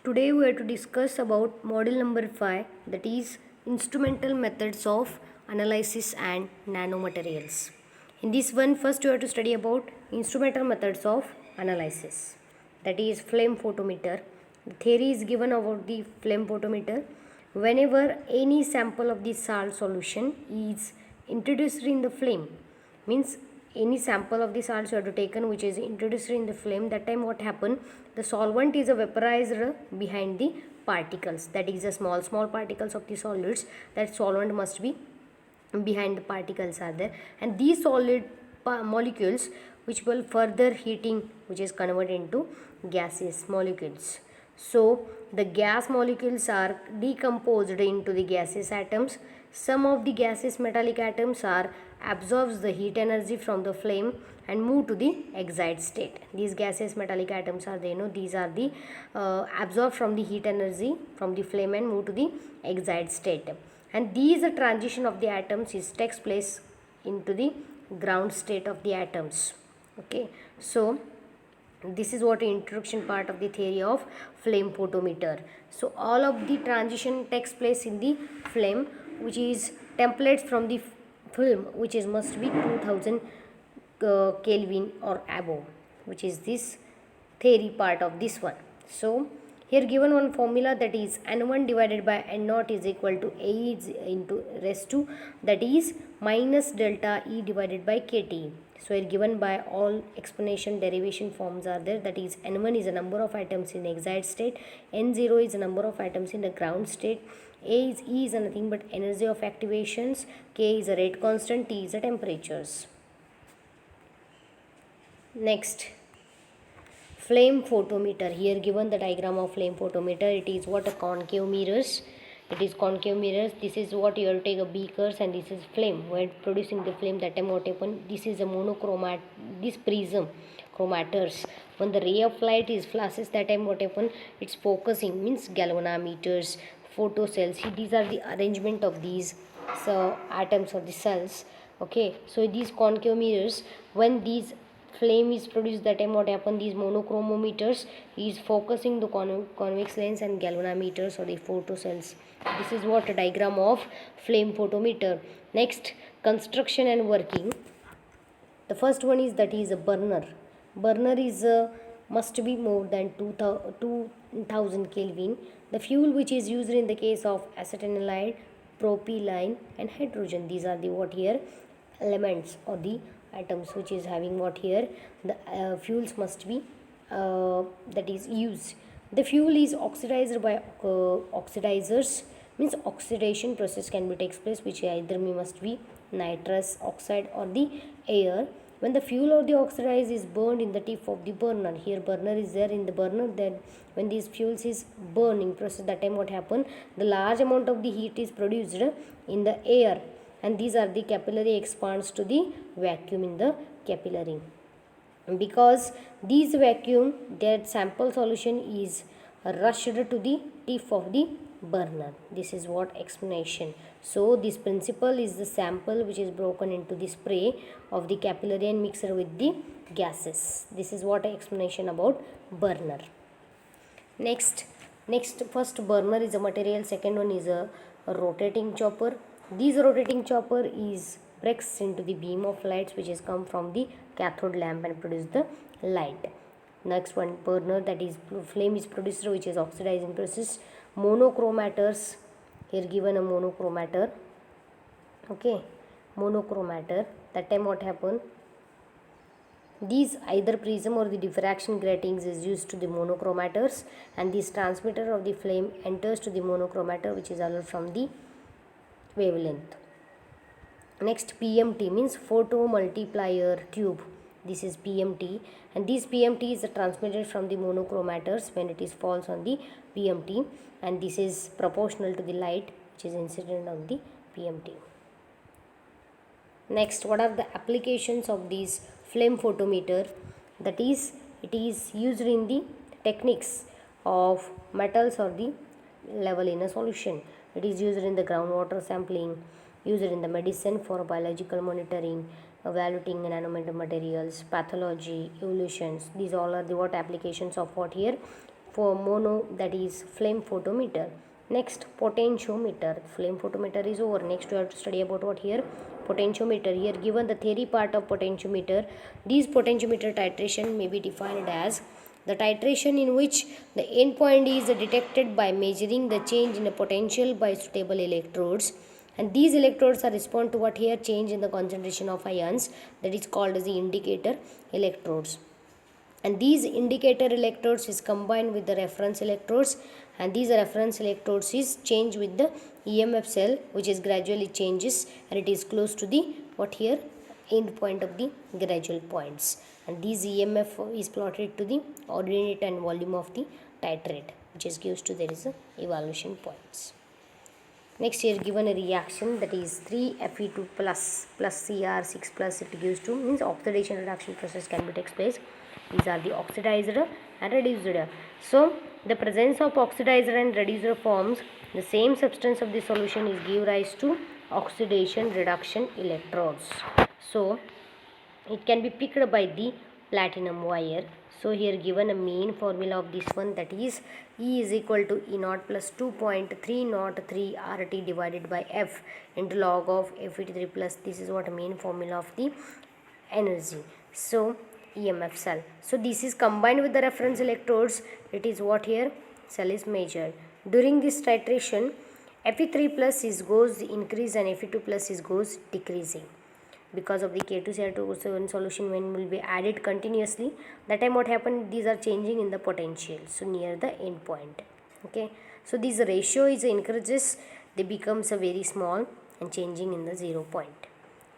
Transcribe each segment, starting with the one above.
Today we are to discuss about model number 5, that is instrumental methods of analysis and nanomaterials. In this one, first you have to study about instrumental methods of analysis, that is flame photometer. The theory is given about the flame photometer. Whenever any sample of the salt solution is introduced in the flame, means any sample of the salts you have to taken which is introduced in the flame, that time what happen, the solvent is vaporized behind the particles, that is the small particles of the solids, that solvent must be behind the particles are there, and these solid molecules which will further heating which is converted into gaseous molecules. So the gas molecules are decomposed into the gaseous atoms. Some of the gaseous metallic atoms are absorbs the heat energy from the flame and move to the excited state. These gaseous metallic atoms are they know these are the absorbed from the heat energy from the flame and move to the excited state. And these transition of the atoms is takes place into the ground state of the atoms. Okay, so this is what introduction part of the theory of flame photometer. So all of the transition takes place in the flame, which is templates from the film, which is must be 2000 Kelvin or above, which is this theory part of this one. So here given one formula, that is N1 divided by N0 is equal to A into raised to, that is minus delta E divided by KT. So here given by all explanation derivation forms are there, that is N1 is the number of atoms in the excited state, N0 is the number of atoms in the ground state, E is nothing but energy of activations, K is a rate constant, T is the temperatures. Next, flame photometer. Here given the diagram of flame photometer, it is what a concave mirrors. It is concave mirrors. This is what you have to take a beakers, and this is flame. When producing the flame, that time what happen? This is a monochromat. This prism chromators. When the ray of light is flashes, that time what happen? It's focusing, means galvanometers, photocells. These are the arrangement of these atoms or the cells. Okay, so these concave mirrors, when these flame is produced, that time what happen, these monochromometers is focusing the convex lens and galvanometers or the photocells. This is what a diagram of flame photometer. Next, construction and working. The first one is that is a burner. Burner is must be more than 2000 Kelvin. The fuel which is used in the case of acetanilide, propylene and hydrogen, these are the what here elements or the atoms which is having what here the fuels must be that is used. The fuel is oxidized by oxidizers, means oxidation process can be takes place, which either must be nitrous oxide or the air. When the fuel or the oxidize is burned in the tip of the burner, here burner is there in the burner, then when these fuels is burning process, that time what happen, the large amount of the heat is produced in the air, and these are the capillary expands to the vacuum in the capillary. Because these vacuum, their sample solution is rushed to the tip of the burner. This is what explanation. So this principle is the sample which is broken into the spray of the capillary and mixed with the gases. This is what explanation about burner. Next first burner is a material, second one is a rotating chopper. This rotating chopper is breaks into the beam of lights which is come from the cathode lamp and produce the light. Next one, burner, that is flame is produced which is oxidizing process. Monochromators, here given a monochromator. Okay, monochromator, that time what happen, these either prism or the diffraction gratings is used to the monochromators, and this transmitter of the flame enters to the monochromator which is allowed from the wavelength. Next, PMT means photo multiplier tube. This is PMT, and this PMT is transmitted from the monochromators when it is falls on the PMT, and this is proportional to the light which is incident on the PMT. Next, what are the applications of this flame photometer? That is, it is used in the techniques of metals or the level in a solution. It is used in the groundwater sampling, used in the medicine for biological monitoring, evaluating nanomaterials, pathology, evolutions. These all are the what applications of what here for mono, that is flame photometer. Next, potentiometer. Flame photometer is over. Next we have to study about what here? Potentiometer. Here given the theory part of potentiometer. These potentiometer titration may be defined as the titration in which the endpoint is detected by measuring the change in the potential by suitable electrodes, and these electrodes are respond to what here? Change in the concentration of ions, that is called as the indicator electrodes. And these indicator electrodes is combined with the reference electrodes, and these reference electrodes is changed with the EMF cell, which is gradually changes, and it is close to the what here? End point of the gradual points, and these EMF is plotted to the ordinate and volume of the titrate, which is gives to there is a evaluation points. Next here given a reaction, that is 3Fe2 plus Cr6 plus, it gives to means oxidation reduction process can be takes place. These are the oxidizer and reducer. So the presence of oxidizer and reducer forms the same substance of the solution is give rise to oxidation reduction electrodes. So it can be picked by the platinum wire. So here given a main formula of this one, that is E is equal to E naught plus 2.303 RT divided by F into log of Fe3 plus. This is what main formula of the energy. So EMF cell. So this is combined with the reference electrodes. It is what here? Cell is measured. During this titration, Fe3 plus is goes increase and Fe2 plus is goes decreasing. Because of the K2Cr2 solution when will be added continuously, that time what happened? These are changing in the potential, so near the end point. Okay, so this ratio is increases, they becomes a very small and changing in the 0 point.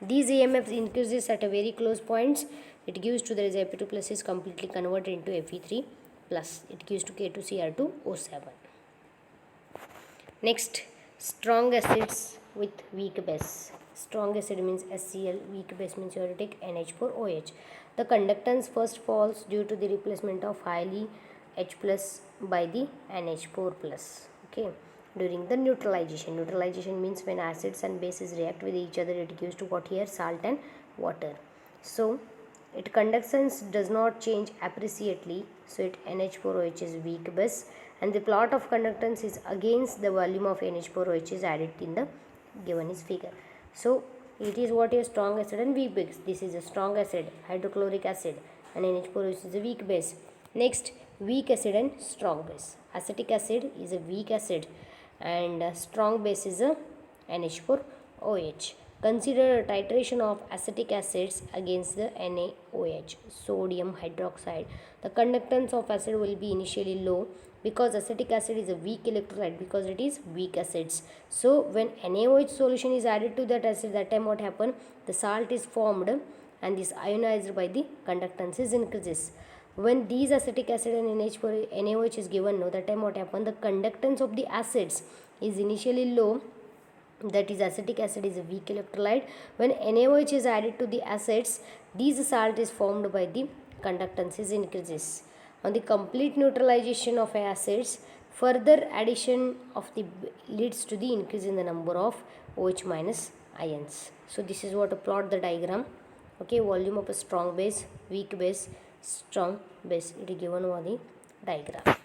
These EMFs increases at a very close points. It gives to there is Fe2 plus is completely converted into Fe3 plus. It gives to K2Cr2O7. Next, strong acids with weak base. Strong acid means HCl, weak base means you have to take NH4OH. The conductance first falls due to the replacement of highly H plus by the NH4 plus. Okay, during the neutralization. Neutralization means when acids and bases react with each other, it gives to what here? Salt and water. So its conductance does not change appreciably, so it NH4OH is weak base, and the plot of conductance is against the volume of NH4OH is added in the given is figure. So it is what is strong acid and weak base. This is a strong acid, hydrochloric acid, and NH4OH is a weak base. Next, weak acid and strong base. Acetic acid is a weak acid and strong base is a NH4OH. Consider a titration of acetic acids against the NaOH, sodium hydroxide. The conductance of acid will be initially low because acetic acid is a weak electrolyte, because it is weak acids. So when NaOH solution is added to that acid, that time what happen? The salt is formed and this ionized by the conductance is increases. When these acetic acid and NaOH is given, no, that time what happen? The conductance of the acids is initially low, that is acetic acid is a weak electrolyte. When NaOH is added to the acids, these salt is formed by the conductance is increases. On the complete neutralization of acids, further addition of the leads to the increase in the number of OH minus ions. So this is what to plot the diagram. Okay, volume of a strong base, weak base, strong base. It is given on the diagram.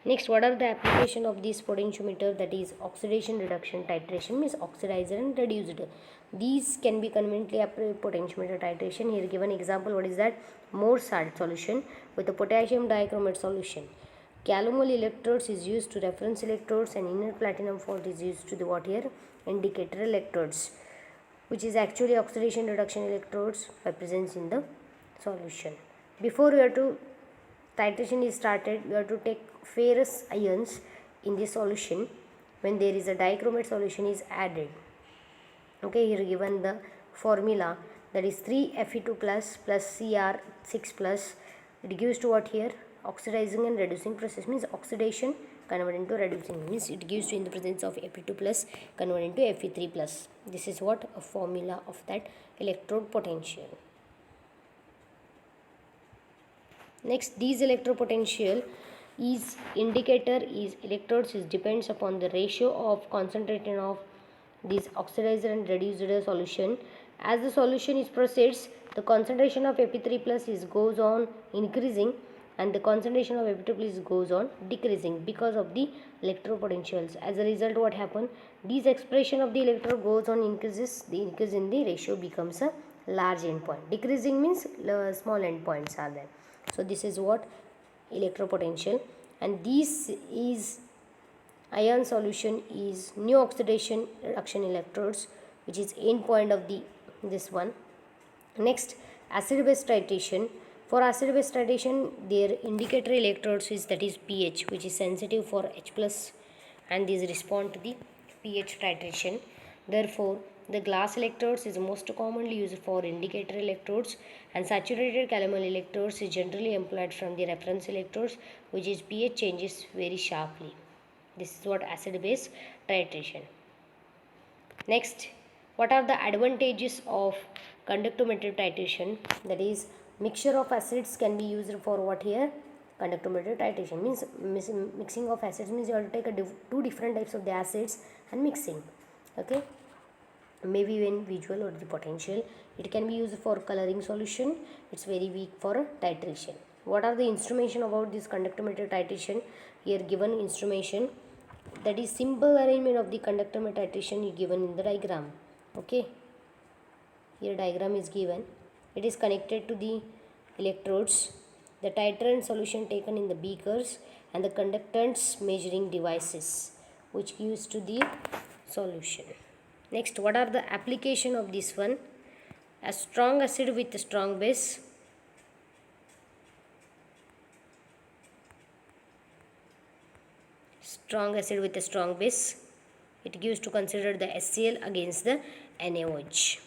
Next, what are the application of this potentiometer? That is oxidation reduction titration, means oxidizer and reducer. These can be conveniently applied potentiometer titration. Here given example, what is that? More salt solution with a potassium dichromate solution. Calomel electrodes is used to reference electrodes, and inner platinum fault is used to the what here? Indicator electrodes, which is actually oxidation reduction electrodes by presence in the solution. Before we have to titration is started, you have to take ferrous ions in the solution when there is a dichromate solution is added. Okay, here given the formula, that is 3Fe2 plus Cr6 plus. It gives to what here? Oxidizing and reducing process, means oxidation converted into reducing, means it gives to in the presence of Fe2 plus converted into Fe3 plus. This is what a formula of that electrode potential. Next, these electropotential is indicator is electrodes is depends upon the ratio of concentration of this oxidizer and reducer solution. As the solution is proceeds, the concentration of Fe3 plus is goes on increasing, and the concentration of FeB goes on decreasing because of the electropotentials. As a result, what happen? This expression of the electrode goes on increases. The increase in the ratio becomes a large endpoint. Decreasing means small endpoints are there. So this is what electropotential, and this is ion solution is new oxidation reduction electrodes, which is end point of the this one. Next, acid base titration. For acid base titration, their indicator electrodes is, that is pH, which is sensitive for H plus, and these respond to the pH titration. Therefore, the glass electrodes is most commonly used for indicator electrodes, and saturated calomel electrodes is generally employed from the reference electrodes, which is pH changes very sharply. This is what acid base titration. Next, what are the advantages of conductometric titration? That is, mixture of acids can be used for what here? Conductometric titration means mixing of acids means you have to take two different types of the acids and mixing. Okay, maybe when visual or the potential. It can be used for coloring solution. It's very weak for titration. What are the instrumentation about this conductometric titration? Here given instrumentation, that is simple arrangement of the conductometric titration is given in the diagram. Okay, here diagram is given. It is connected to the electrodes, the titrant solution taken in the beakers, and the conductance measuring devices which gives to the solution. Next, what are the application of this one? A strong acid with a strong base. Strong acid with a strong base. It gives to consider the HCl against the NaOH.